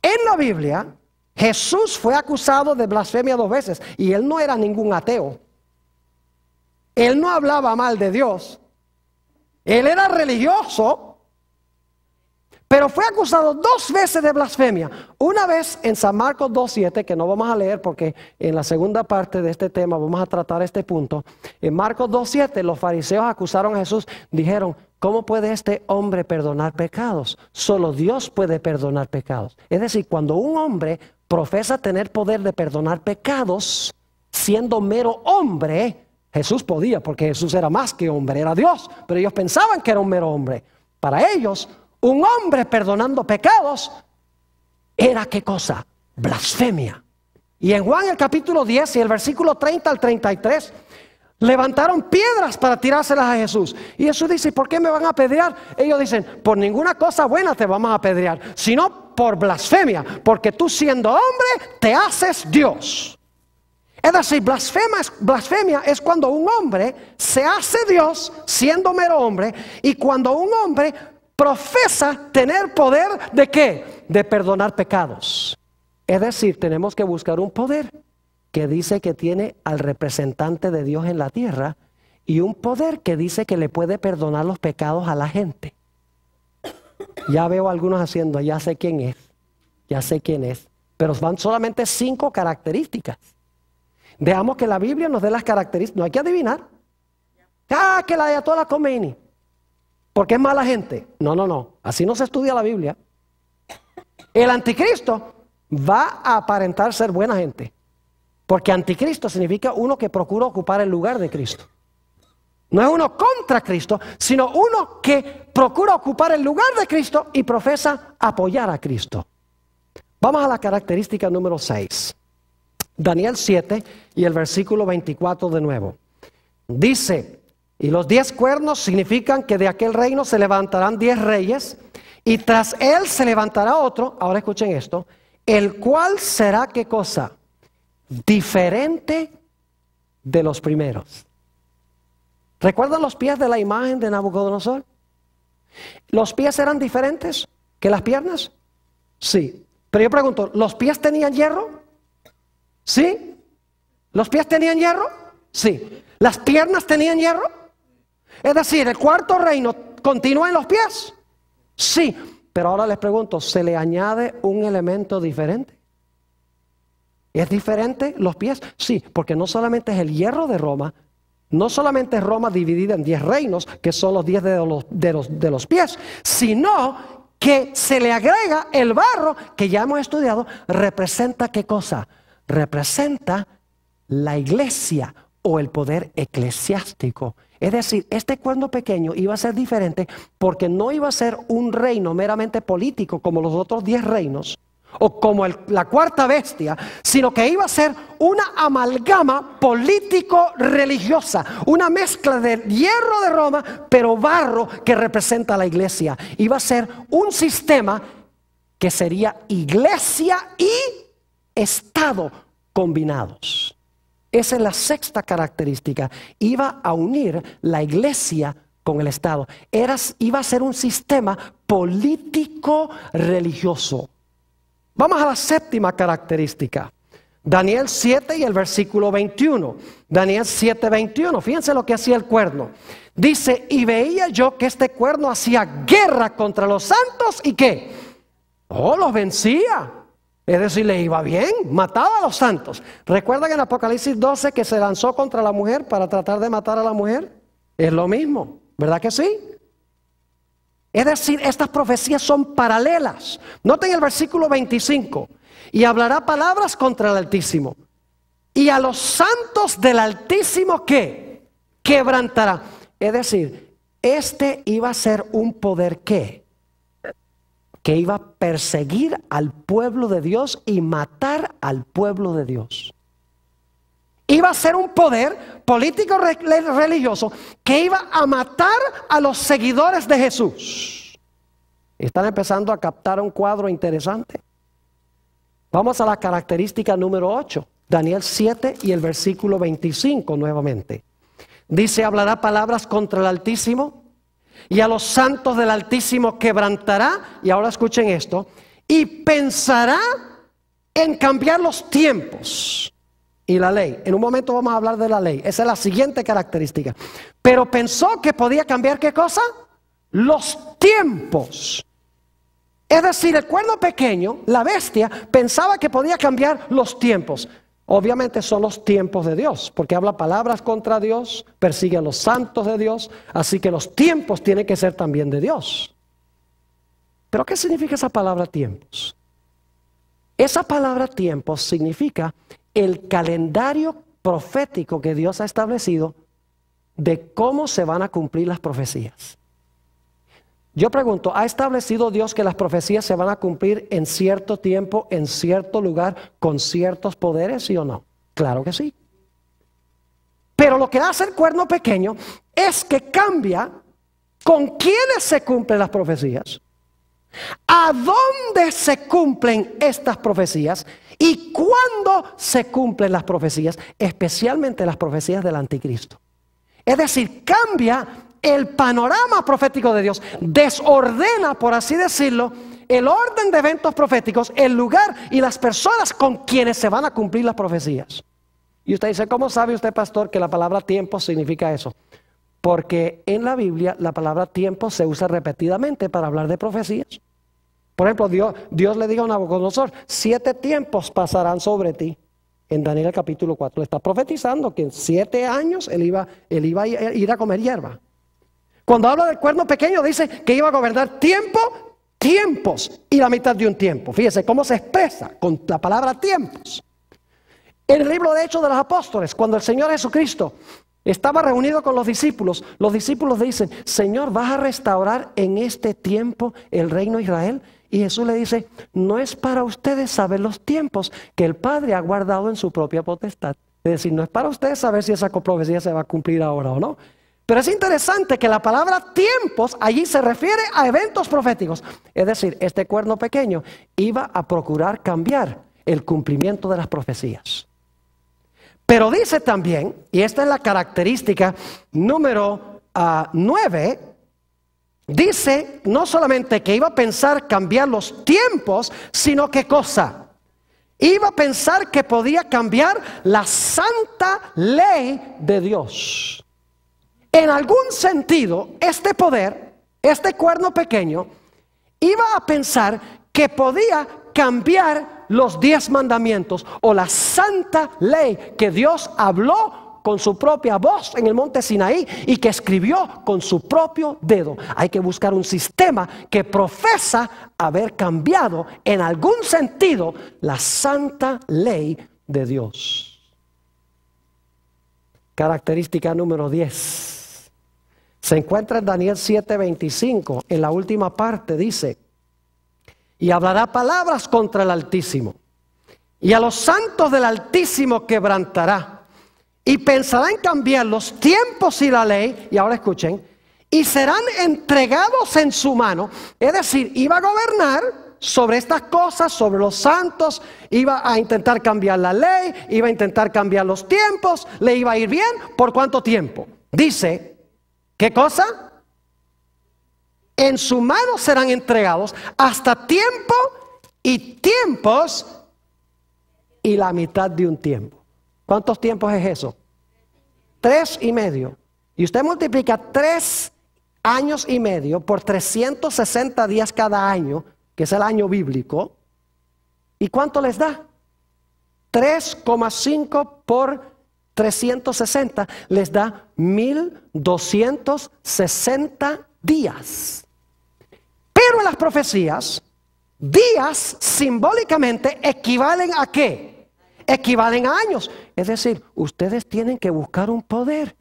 En la Biblia, Jesús fue acusado de blasfemia 2 veces y él no era ningún ateo. Él no hablaba mal de Dios. Él era religioso, pero fue acusado 2 veces de blasfemia. Una vez en San Marcos 2:7, que no vamos a leer porque en la segunda parte de este tema vamos a tratar este punto. En Marcos 2:7 los fariseos acusaron a Jesús, dijeron, ¿cómo puede este hombre perdonar pecados? Solo Dios puede perdonar pecados. Es decir, cuando un hombre profesa tener poder de perdonar pecados, siendo mero hombre, Jesús podía, porque Jesús era más que hombre, era Dios, pero ellos pensaban que era un mero hombre. Para ellos, un hombre perdonando pecados era ¿qué cosa? Blasfemia. Y en Juan el capítulo 10 y el versículo 30 al 33, levantaron piedras para tirárselas a Jesús. Y Jesús dice, ¿por qué me van a apedrear? Ellos dicen, por ninguna cosa buena te vamos a apedrear, sino por blasfemia, porque tú siendo hombre te haces Dios. Es decir, blasfemia es cuando un hombre se hace Dios siendo mero hombre, y cuando un hombre profesa tener poder ¿de qué? De perdonar pecados. Es decir, tenemos que buscar un poder que dice que tiene al representante de Dios en la tierra y un poder que dice que le puede perdonar los pecados a la gente. Ya veo a algunos haciendo, ya sé quién es, pero van solamente 5 características. Veamos que la Biblia nos dé las características, no hay que adivinar. Que la Ayatollah Khomeini, porque es mala gente. No, así no se estudia la Biblia. El anticristo va a aparentar ser buena gente, porque anticristo significa uno que procura ocupar el lugar de Cristo. No es uno contra Cristo, sino uno que procura ocupar el lugar de Cristo y profesa apoyar a Cristo. Vamos a la característica número 6. Daniel 7 y el versículo 24 de nuevo. Dice, y los 10 cuernos significan que de aquel reino se levantarán 10 reyes, y tras él se levantará otro, ahora escuchen esto, el cual será ¿qué cosa? Diferente de los primeros. ¿Recuerdan los pies de la imagen de Nabucodonosor? ¿Los pies eran diferentes que las piernas? Sí. Pero yo pregunto, ¿los pies tenían hierro? ¿Sí? ¿Los pies tenían hierro? Sí. ¿Las piernas tenían hierro? Es decir, ¿el cuarto reino continúa en los pies? Sí. Pero ahora les pregunto, ¿se le añade un elemento diferente? ¿Es diferente los pies? Sí, porque no solamente es el hierro de Roma, no solamente es Roma dividida en 10 reinos, que son los 10 de los pies, sino que se le agrega el barro, que ya hemos estudiado, representa ¿qué cosa? Representa la iglesia o el poder eclesiástico. Es decir, este cuerno pequeño iba a ser diferente porque no iba a ser un reino meramente político como los otros 10 reinos o como la cuarta bestia, sino que iba a ser una amalgama político-religiosa, una mezcla de hierro de Roma, pero barro que representa a la iglesia. Iba a ser un sistema que sería iglesia y Estado combinados. Esa es la 6ª característica. Iba a unir la iglesia con el Estado. Iba a ser un sistema político religioso. Vamos a la 7ª característica. Daniel 7 y el versículo 21. Daniel 7:21. Fíjense lo que hacía el cuerno. Dice, y veía yo que este cuerno hacía guerra contra los santos y ¿qué? Los vencía. Es decir, le iba bien, mataba a los santos. ¿Recuerdan en Apocalipsis 12 que se lanzó contra la mujer para tratar de matar a la mujer? Es lo mismo, ¿verdad que sí? Es decir, estas profecías son paralelas. Noten el versículo 25. Y hablará palabras contra el Altísimo. Y a los santos del Altísimo, ¿qué? Quebrantará. Es decir, este iba a ser un poder ¿qué? Que iba a perseguir al pueblo de Dios y matar al pueblo de Dios. Iba a ser un poder político religioso que iba a matar a los seguidores de Jesús. Están empezando a captar un cuadro interesante. Vamos a la característica número 8. Daniel 7 y el versículo 25 nuevamente. Dice, hablará palabras contra el Altísimo y a los santos del Altísimo quebrantará. Y ahora escuchen esto. Y pensará en cambiar los tiempos y la ley. En un momento vamos a hablar de la ley. Esa es la siguiente característica. Pero pensó que podía cambiar ¿qué cosa? Los tiempos. Es decir, el cuerno pequeño, la bestia, pensaba que podía cambiar los tiempos. Obviamente son los tiempos de Dios, porque habla palabras contra Dios, persigue a los santos de Dios, así que los tiempos tienen que ser también de Dios. ¿Pero qué significa esa palabra tiempos? Esa palabra tiempos significa el calendario profético que Dios ha establecido de cómo se van a cumplir las profecías. Yo pregunto, ¿ha establecido Dios que las profecías se van a cumplir en cierto tiempo, en cierto lugar, con ciertos poderes, sí o no? Claro que sí. Pero lo que hace el cuerno pequeño es que cambia con quiénes se cumplen las profecías, a dónde se cumplen estas profecías y cuándo se cumplen las profecías, especialmente las profecías del anticristo. Es decir, cambia el panorama profético de Dios, desordena, por así decirlo, el orden de eventos proféticos, el lugar y las personas con quienes se van a cumplir las profecías. Y usted dice, ¿cómo sabe usted, pastor, que la palabra tiempo significa eso? Porque en la Biblia la palabra tiempo se usa repetidamente para hablar de profecías. Por ejemplo, Dios le dijo a Nabucodonosor, 7 tiempos pasarán sobre ti. En Daniel capítulo 4 le está profetizando que en 7 años él iba a ir a comer hierba. Cuando habla del cuerno pequeño dice que iba a gobernar tiempos y la mitad de un tiempo. Fíjese cómo se expresa con la palabra tiempos. En el libro de Hechos de los Apóstoles, cuando el Señor Jesucristo estaba reunido con los discípulos dicen, Señor, ¿vas a restaurar en este tiempo el reino de Israel? Y Jesús le dice, no es para ustedes saber los tiempos que el Padre ha guardado en su propia potestad. Es decir, no es para ustedes saber si esa profecía se va a cumplir ahora o no. Pero es interesante que la palabra tiempos allí se refiere a eventos proféticos. Es decir, este cuerno pequeño iba a procurar cambiar el cumplimiento de las profecías. Pero dice también, y esta es la característica número 9, dice no solamente que iba a pensar cambiar los tiempos, sino que cosa, iba a pensar que podía cambiar la santa ley de Dios. En algún sentido, este poder, este cuerno pequeño, iba a pensar que podía cambiar los 10 mandamientos o la santa ley que Dios habló con su propia voz en el monte Sinaí y que escribió con su propio dedo. Hay que buscar un sistema que profesa haber cambiado en algún sentido la santa ley de Dios. Característica número 10. Se encuentra en Daniel 7:25, en la última parte dice, y hablará palabras contra el Altísimo, y a los santos del Altísimo quebrantará, y pensará en cambiar los tiempos y la ley, y ahora escuchen, y serán entregados en su mano. Es decir, iba a gobernar sobre estas cosas, sobre los santos, iba a intentar cambiar la ley, iba a intentar cambiar los tiempos, le iba a ir bien. ¿Por cuánto tiempo? Dice, ¿qué cosa? En su mano serán entregados hasta tiempo y tiempos y la mitad de un tiempo. ¿Cuántos tiempos es eso? 3,5. Y usted multiplica 3 años y medio por 360 días cada año, que es el año bíblico. ¿Y cuánto les da? 3,5 por 360 les da 1260 días. Pero en las profecías, días simbólicamente equivalen ¿a qué? Equivalen a años. Es decir, ustedes tienen que buscar un poder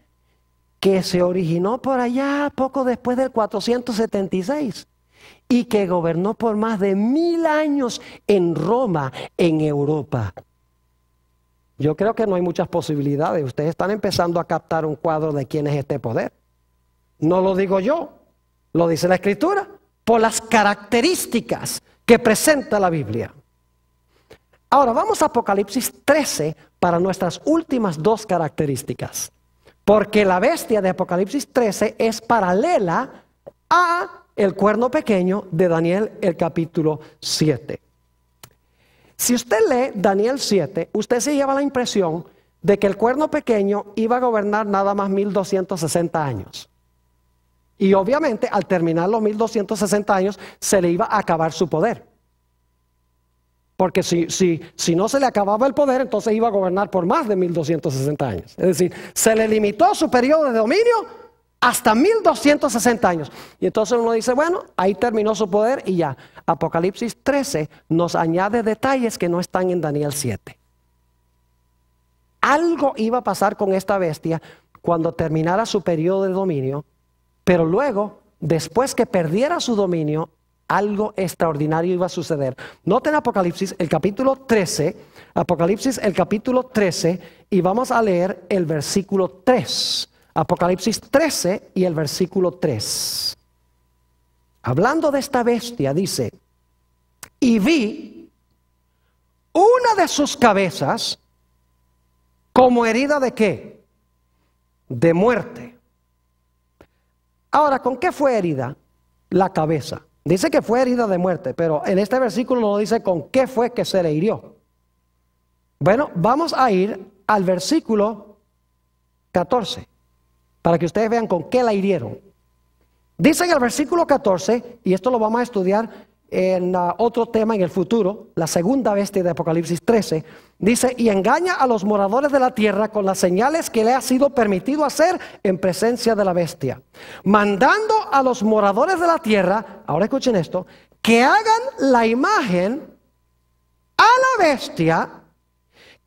que se originó por allá poco después del 476 y que gobernó por más de 1000 años en Roma, en Europa. Yo creo que no hay muchas posibilidades. Ustedes están empezando a captar un cuadro de quién es este poder. No lo digo yo, lo dice la Escritura, por las características que presenta la Biblia. Ahora vamos a Apocalipsis 13 para nuestras últimas 2 características. Porque la bestia de Apocalipsis 13 es paralela a el cuerno pequeño de Daniel, el capítulo 7. Si usted lee Daniel 7, usted se lleva la impresión de que el cuerno pequeño iba a gobernar nada más 1260 años. Y obviamente al terminar los 1260 años se le iba a acabar su poder. Porque si no se le acababa el poder, entonces iba a gobernar por más de 1260 años. Es decir, se le limitó su periodo de dominio hasta 1260 años. Y entonces uno dice, bueno, ahí terminó su poder y ya. Apocalipsis 13 nos añade detalles que no están en Daniel 7. Algo iba a pasar con esta bestia cuando terminara su periodo de dominio, pero luego, después que perdiera su dominio, algo extraordinario iba a suceder. Noten Apocalipsis, el capítulo 13, Apocalipsis, el capítulo 13, y vamos a leer el versículo 3. Apocalipsis 13 y el versículo 3. Hablando de esta bestia, dice, y vi una de sus cabezas como herida ¿de qué? De muerte. Ahora, ¿con qué fue herida? La cabeza. Dice que fue herida de muerte, pero en este versículo no dice con qué fue que se le hirió. Bueno, vamos a ir al versículo 14, para que ustedes vean con qué la hirieron. Dice en el versículo 14, y esto lo vamos a estudiar en otro tema en el futuro, la segunda bestia de Apocalipsis 13, dice, y engaña a los moradores de la tierra con las señales que le ha sido permitido hacer en presencia de la bestia, mandando a los moradores de la tierra, ahora escuchen esto, que hagan la imagen a la bestia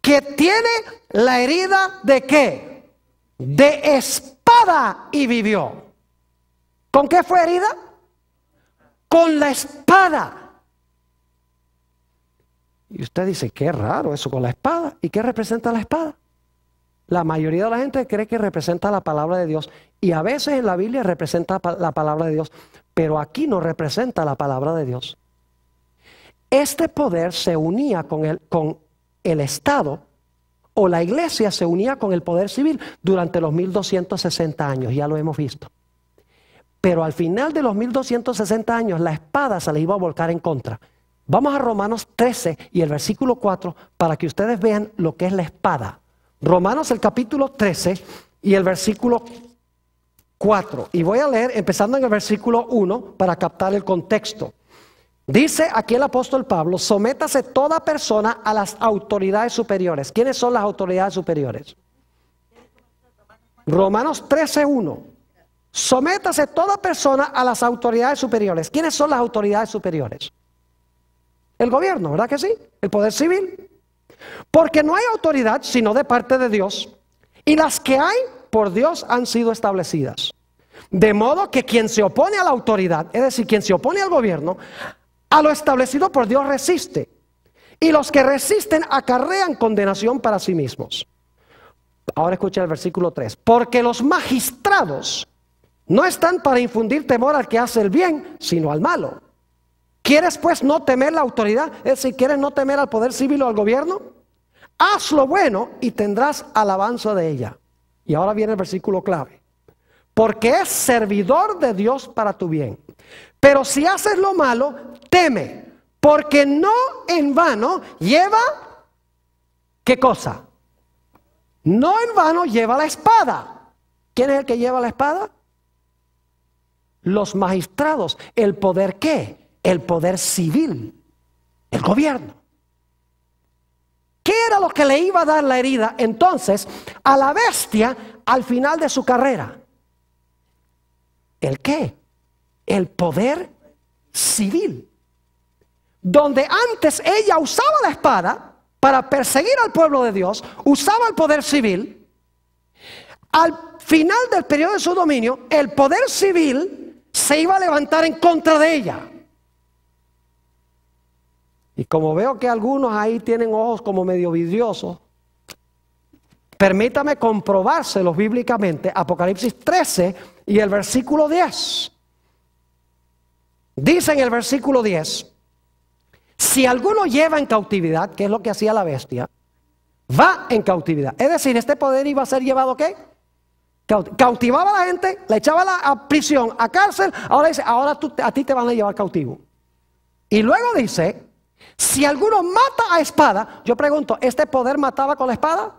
que tiene la herida ¿de qué? De espada y vivió. ¿Con qué fue herida? Con la espada. Y usted dice, qué raro eso con la espada. ¿Y qué representa la espada? La mayoría de la gente cree que representa la palabra de Dios. Y a veces en la Biblia representa la palabra de Dios. Pero aquí no representa la palabra de Dios. Este poder se unía con el Estado, o la iglesia se unía con el poder civil durante los 1260 años. Ya lo hemos visto. Pero al final de los 1260 años, la espada se le iba a volcar en contra. Vamos a Romanos 13 y el versículo 4 para que ustedes vean lo que es la espada. Romanos el capítulo 13 y el versículo 4. Y voy a leer empezando en el versículo 1 para captar el contexto. Dice aquí el apóstol Pablo, sométase toda persona a las autoridades superiores. ¿Quiénes son las autoridades superiores? Romanos 13:1. Sométase toda persona a las autoridades superiores. ¿Quiénes son las autoridades superiores? El gobierno, ¿verdad que sí? El poder civil. Porque no hay autoridad sino de parte de Dios. Y las que hay por Dios han sido establecidas. De modo que quien se opone a la autoridad, es decir, quien se opone al gobierno, a lo establecido por Dios resiste. Y los que resisten acarrean condenación para sí mismos. Ahora escuchen el versículo 3. Porque los magistrados no están para infundir temor al que hace el bien, sino al malo. ¿Quieres pues no temer la autoridad? Es decir, ¿quieres no temer al poder civil o al gobierno? Haz lo bueno y tendrás alabanza de ella. Y ahora viene el versículo clave. Porque es servidor de Dios para tu bien. Pero si haces lo malo, teme, porque no en vano lleva, ¿qué cosa? No en vano lleva la espada. ¿Quién es el que lleva la espada? Los magistrados. ¿El poder qué? El poder civil, el gobierno. ¿Qué era lo que le iba a dar la herida entonces a la bestia al final de su carrera? ¿El qué? El poder civil. Donde antes ella usaba la espada para perseguir al pueblo de Dios, usaba el poder civil. Al final del periodo de su dominio, el poder civil se iba a levantar en contra de ella. Y como veo que algunos ahí tienen ojos como medio vidriosos, permítame comprobárselos bíblicamente. Apocalipsis 13 y el versículo 10. Dice en el versículo 10, si alguno lleva en cautividad, que es lo que hacía la bestia, va en cautividad. Es decir, este poder iba a ser llevado ¿qué? Cautivaba a la gente, la echaba a prisión, a cárcel. Ahora dice, ahora a ti te van a llevar cautivo. Y luego dice, Si alguno mata a espada, yo pregunto, ¿este poder mataba con la espada?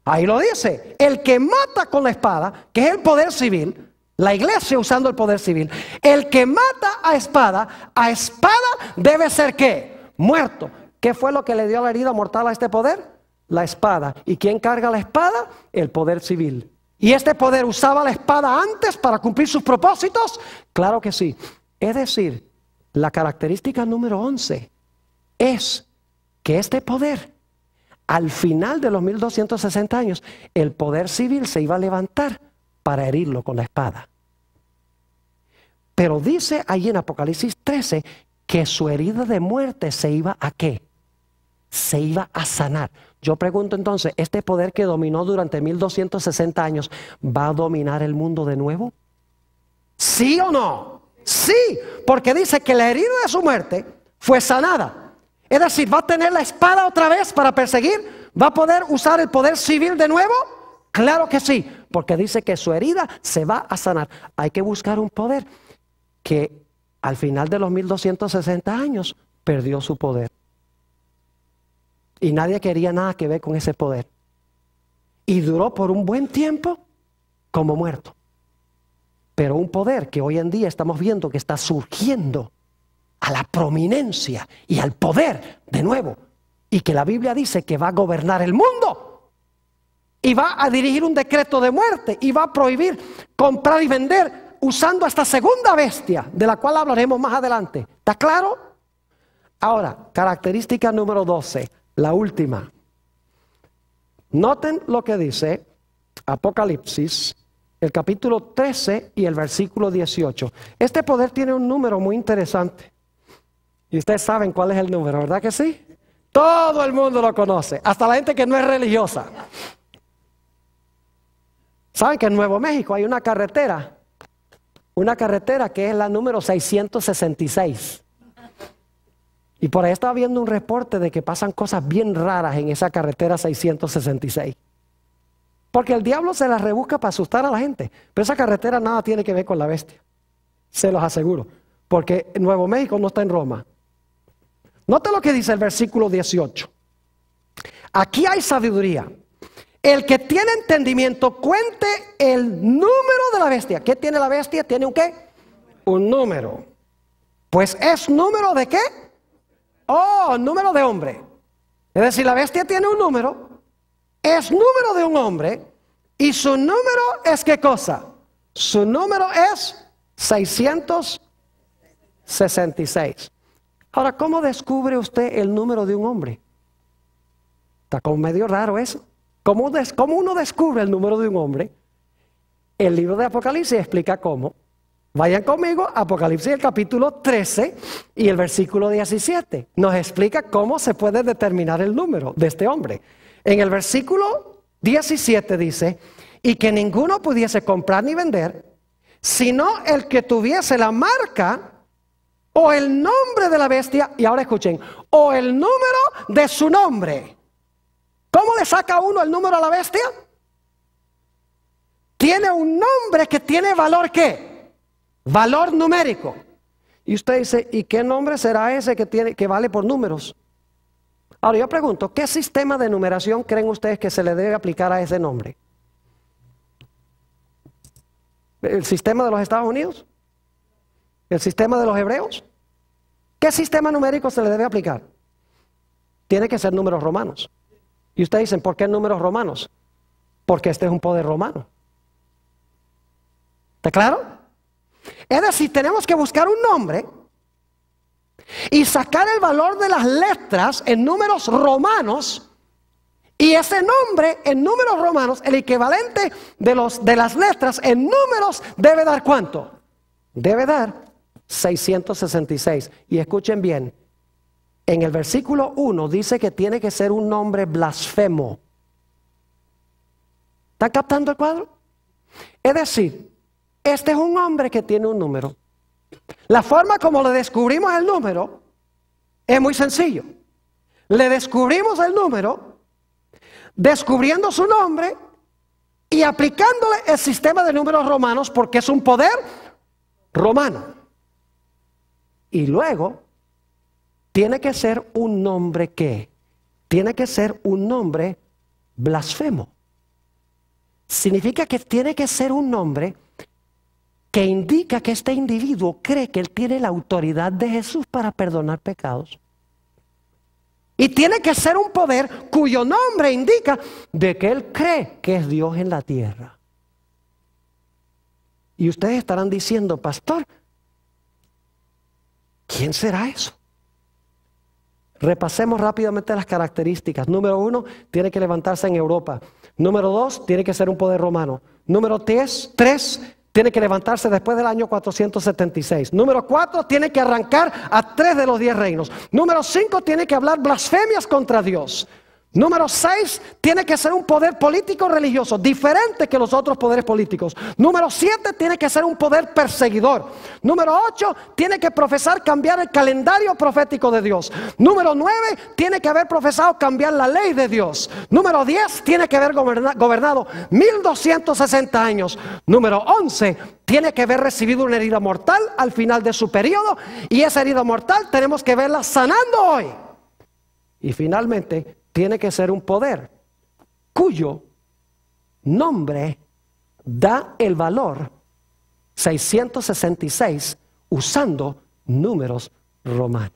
Ahí lo dice, el que mata con la espada, que es el poder civil, la iglesia usando el poder civil, el que mata a espada debe ser ¿qué? Muerto. ¿Qué fue lo que le dio la herida mortal a este poder? La espada. ¿Y quién carga la espada? El poder civil. ¿Y este poder usaba la espada antes para cumplir sus propósitos? Claro que sí. Es decir, la característica número 11 es que este poder, al final de los 1260 años, el poder civil se iba a levantar para herirlo con la espada. Pero dice ahí en Apocalipsis 13 que su herida de muerte se iba a ¿qué? Se iba a sanar. Yo pregunto entonces, ¿este poder que dominó durante 1260 años va a dominar el mundo de nuevo? ¿Sí o no? Sí, porque dice que la herida de su muerte fue sanada. Es decir, ¿va a tener la espada otra vez para perseguir? ¿Va a poder usar el poder civil de nuevo? Claro que sí, porque dice que su herida se va a sanar. Hay que buscar un poder que al final de los 1260 años perdió su poder. Y nadie quería nada que ver con ese poder. Y duró por un buen tiempo como muerto. Pero un poder que hoy en día estamos viendo que está surgiendo a la prominencia y al poder de nuevo. Y que la Biblia dice que va a gobernar el mundo. Y va a dirigir un decreto de muerte. Y va a prohibir comprar y vender usando esta segunda bestia, de la cual hablaremos más adelante. ¿Está claro? Ahora, característica número 12. La última. Noten lo que dice Apocalipsis, el capítulo 13 y el versículo 18. Este poder tiene un número muy interesante. Y ustedes saben cuál es el número, ¿verdad que sí? Todo el mundo lo conoce, hasta la gente que no es religiosa. ¿Saben que en Nuevo México hay una carretera que es la número 666? Y por ahí estaba viendo un reporte de que pasan cosas bien raras en esa carretera 666. Porque el diablo se la rebusca para asustar a la gente. Pero esa carretera nada tiene que ver con la bestia. Se los aseguro. Porque Nuevo México no está en Roma. Note lo que dice el versículo 18. Aquí hay sabiduría. El que tiene entendimiento cuente el número de la bestia. ¿Qué tiene la bestia? ¿Tiene un qué? Un número. Pues es número de qué? Oh, número de hombre. Es decir, la bestia tiene un número, es número de un hombre, y su número es ¿qué cosa? Su número es 666. Ahora, ¿cómo descubre usted el número de un hombre? Está como medio raro eso. ¿Cómo uno descubre el número de un hombre? El libro de Apocalipsis explica cómo. Vayan conmigo, Apocalipsis el capítulo 13 y el versículo 17. Nos explica cómo se puede determinar el número de este hombre. En el versículo 17 dice, y que ninguno pudiese comprar ni vender, sino el que tuviese la marca o el nombre de la bestia, y ahora escuchen, o el número de su nombre. ¿Cómo le saca uno el número a la bestia? Tiene un nombre que tiene valor ¿qué? Valor numérico. Y usted dice, ¿y qué nombre será ese que vale por números? Ahora yo pregunto, ¿qué sistema de numeración creen ustedes que se le debe aplicar a ese nombre? ¿El sistema de los Estados Unidos? ¿El sistema de los hebreos? ¿Qué sistema numérico se le debe aplicar? Tiene que ser números romanos. Y ustedes dicen, ¿por qué números romanos? Porque este es un poder romano. ¿Está claro? Es decir, tenemos que buscar un nombre y sacar el valor de las letras en números romanos, y ese nombre en números romanos, el equivalente de las letras en números, debe dar ¿cuánto? Debe dar 666. Y escuchen bien, en el versículo 1 dice que tiene que ser un nombre blasfemo. ¿Están captando el cuadro? Es decir, este es un hombre que tiene un número. La forma como le descubrimos el número es muy sencillo. Le descubrimos el número descubriendo su nombre y aplicándole el sistema de números romanos, porque es un poder romano. Y luego tiene que ser un nombre que, tiene que ser un nombre blasfemo. Significa que tiene que ser un nombre que indica que este individuo cree que él tiene la autoridad de Jesús para perdonar pecados. Y tiene que ser un poder cuyo nombre indica de que él cree que es Dios en la tierra. Y ustedes estarán diciendo, pastor, ¿quién será eso? Repasemos rápidamente las características. Número 1, tiene que levantarse en Europa. Número 2, tiene que ser un poder romano. Número 3, tiene que levantarse después del año 476. Número 4, tiene que arrancar a 3 de los 10 reinos. Número 5, tiene que hablar blasfemias contra Dios. Número 6, tiene que ser un poder político religioso, diferente que los otros poderes políticos. Número 7, tiene que ser un poder perseguidor. Número 8, tiene que profesar cambiar el calendario profético de Dios. Número 9, tiene que haber profesado cambiar la ley de Dios. Número 10, tiene que haber gobernado 1260 años. Número 11, tiene que haber recibido una herida mortal al final de su periodo, y esa herida mortal tenemos que verla sanando hoy. Y finalmente, tiene que ser un poder cuyo nombre da el valor 666 usando números romanos.